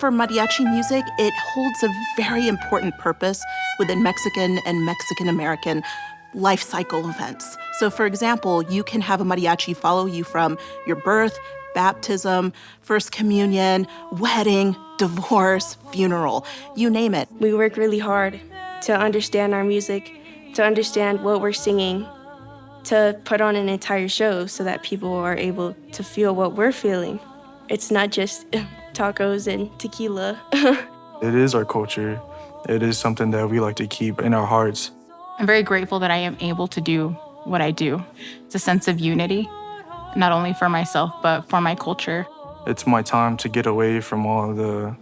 for mariachi music, it holds a very important purpose within Mexican and Mexican-American life cycle events. So for example, you can have a mariachi follow you from your birth, baptism, first communion, wedding, divorce, funeral, you name it. We work really hard to understand our music, to understand what we're singing, to put on an entire show so that people are able to feel what we're feeling. It's not just tacos and tequila. It is our culture. It is something that we like to keep in our hearts. I'm very grateful that I am able to do what I do. It's a sense of unity, not only for myself, but for my culture. It's my time to get away from all the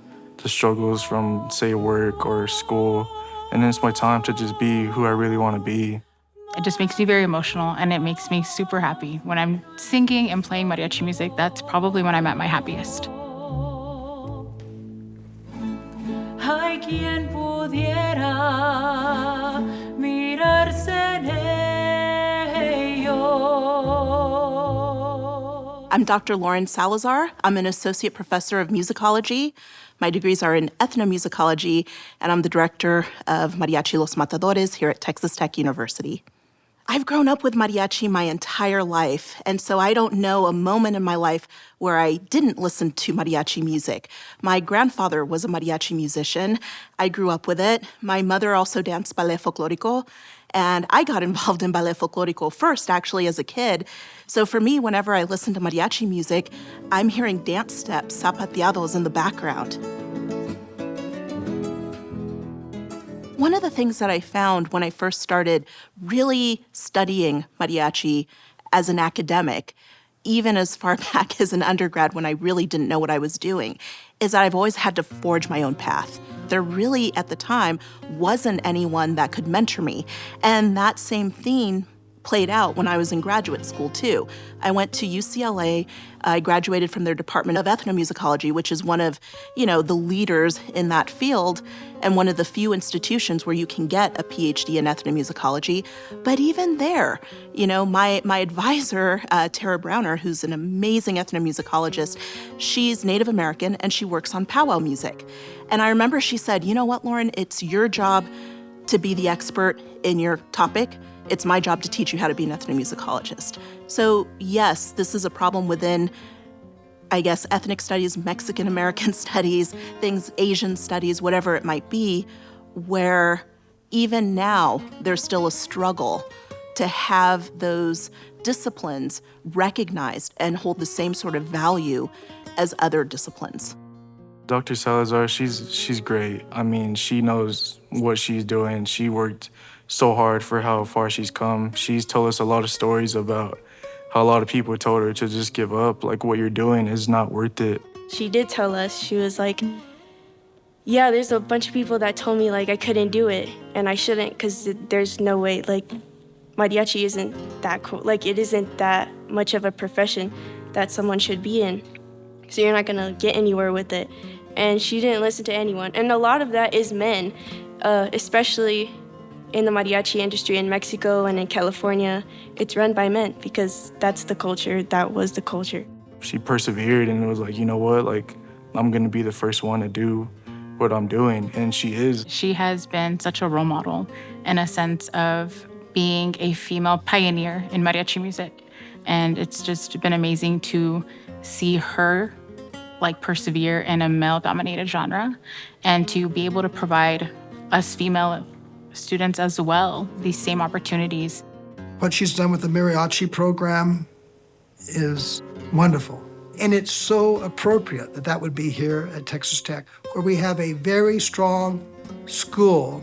struggles from, say, work or school. And then it's my time to just be who I really want to be. It just makes me very emotional, and it makes me super happy. When I'm singing and playing mariachi music, that's probably when I'm at my happiest. Hay quien pudiera mirarse en ello. I'm Dr. Lauren Salazar. I'm an associate professor of musicology. My degrees are in ethnomusicology, and I'm the director of Mariachi Los Matadores here at Texas Tech University. I've grown up with mariachi my entire life, and so I don't know a moment in my life where I didn't listen to mariachi music. My grandfather was a mariachi musician. I grew up with it. My mother also danced ballet folklorico, and I got involved in ballet folklorico first, actually, as a kid. So for me, whenever I listen to mariachi music, I'm hearing dance steps, zapateados in the background. One of the things that I found when I first started really studying mariachi as an academic, even as far back as an undergrad when I really didn't know what I was doing, is that I've always had to forge my own path. There really, at the time, wasn't anyone that could mentor me. And that same theme played out when I was in graduate school, too. I went to UCLA. I graduated from their Department of Ethnomusicology, which is one of, the leaders in that field and one of the few institutions where you can get a PhD in ethnomusicology. But even there, my advisor, Tara Browner, who's an amazing ethnomusicologist, she's Native American and she works on powwow music. And I remember she said, you know what, Lauren, it's your job to be the expert in your topic. It's my job to teach you how to be an ethnomusicologist. So yes, this is a problem within, I guess, ethnic studies, Mexican-American studies, things, Asian studies, whatever it might be, where even now there's still a struggle to have those disciplines recognized and hold the same sort of value as other disciplines. Dr. Salazar, she's great. I mean, she knows what she's doing. She worked so hard for how far she's come. She's told us a lot of stories about how a lot of people told her to just give up, like what you're doing is not worth it. She did tell us, she was like, yeah, there's a bunch of people that told me like I couldn't do it and I shouldn't because there's no way, like mariachi isn't that cool. Like it isn't that much of a profession that someone should be in. So you're not gonna get anywhere with it. And she didn't listen to anyone. And a lot of that is men, especially in the mariachi industry in Mexico and in California. It's run by men because that's the culture, that was the culture. She persevered and was like, you know what, like I'm gonna be the first one to do what I'm doing, and she is. She has been such a role model in a sense of being a female pioneer in mariachi music. And it's just been amazing to see her persevere in a male-dominated genre and to be able to provide us female students as well these same opportunities. What she's done with the mariachi program is wonderful. And it's so appropriate that that would be here at Texas Tech, where we have a very strong school,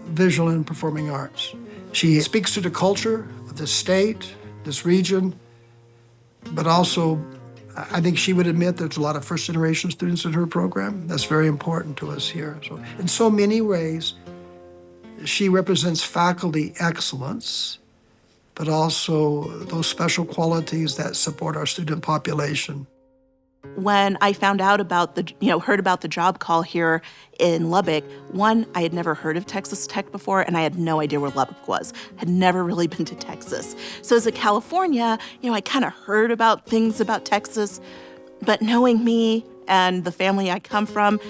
visual and performing arts. She speaks to the culture of the state, this region, but also I think she would admit there's a lot of first-generation students in her program. That's very important to us here. So in so many ways, she represents faculty excellence, but also those special qualities that support our student population. When I found out about heard about the job call here in Lubbock, one, I had never heard of Texas Tech before, and I had no idea where Lubbock was. Had never really been to Texas. So as a California, I kind of heard about things about Texas, but knowing me And the family I come from,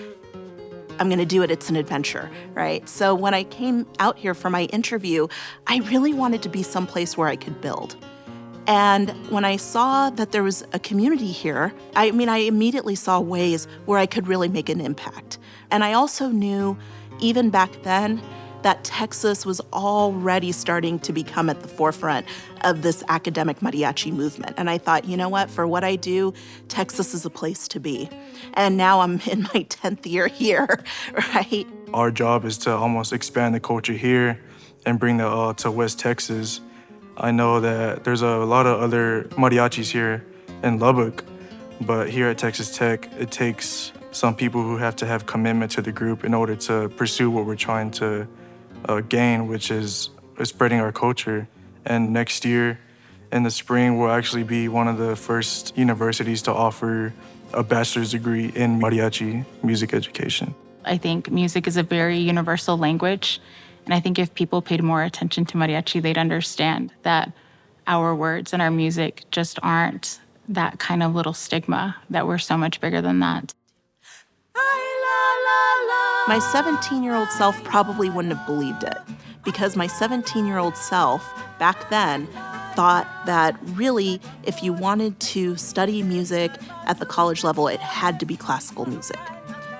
I'm going to do it. It's an adventure, right? So when I came out here for my interview, I really wanted to be someplace where I could build. And when I saw that there was a community here, I immediately saw ways where I could really make an impact. And I also knew, even back then, that Texas was already starting to become at the forefront of this academic mariachi movement. And I thought, you know what, for what I do, Texas is a place to be. And now I'm in my 10th year here, right? Our job is to almost expand the culture here and bring that to West Texas. I know that there's a lot of other mariachis here in Lubbock, but here at Texas Tech, it takes some people who have to have commitment to the group in order to pursue what we're trying to gain, which is spreading our culture. And next year, in the spring, we'll actually be one of the first universities to offer a bachelor's degree in mariachi music education. I think music is a very universal language. And I think if people paid more attention to mariachi, they'd understand that our words and our music just aren't that kind of little stigma, that we're so much bigger than that. My 17-year-old self probably wouldn't have believed it, because my 17-year-old self back then thought that really, if you wanted to study music at the college level, it had to be classical music,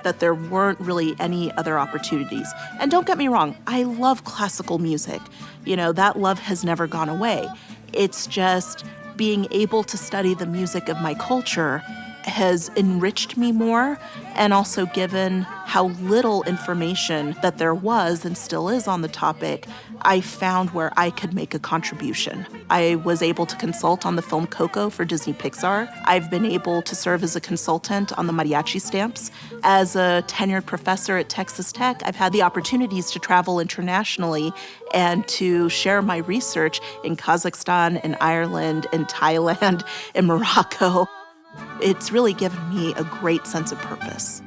that there weren't really any other opportunities. And don't get me wrong, I love classical music. You know, that love has never gone away. It's just being able to study the music of my culture has enriched me more, and also given how little information that there was and still is on the topic, I found where I could make a contribution. I was able to consult on the film Coco for Disney Pixar. I've been able to serve as a consultant on the mariachi stamps. As a tenured professor at Texas Tech, I've had the opportunities to travel internationally and to share my research in Kazakhstan, in Ireland, in Thailand, in Morocco. It's really given me a great sense of purpose.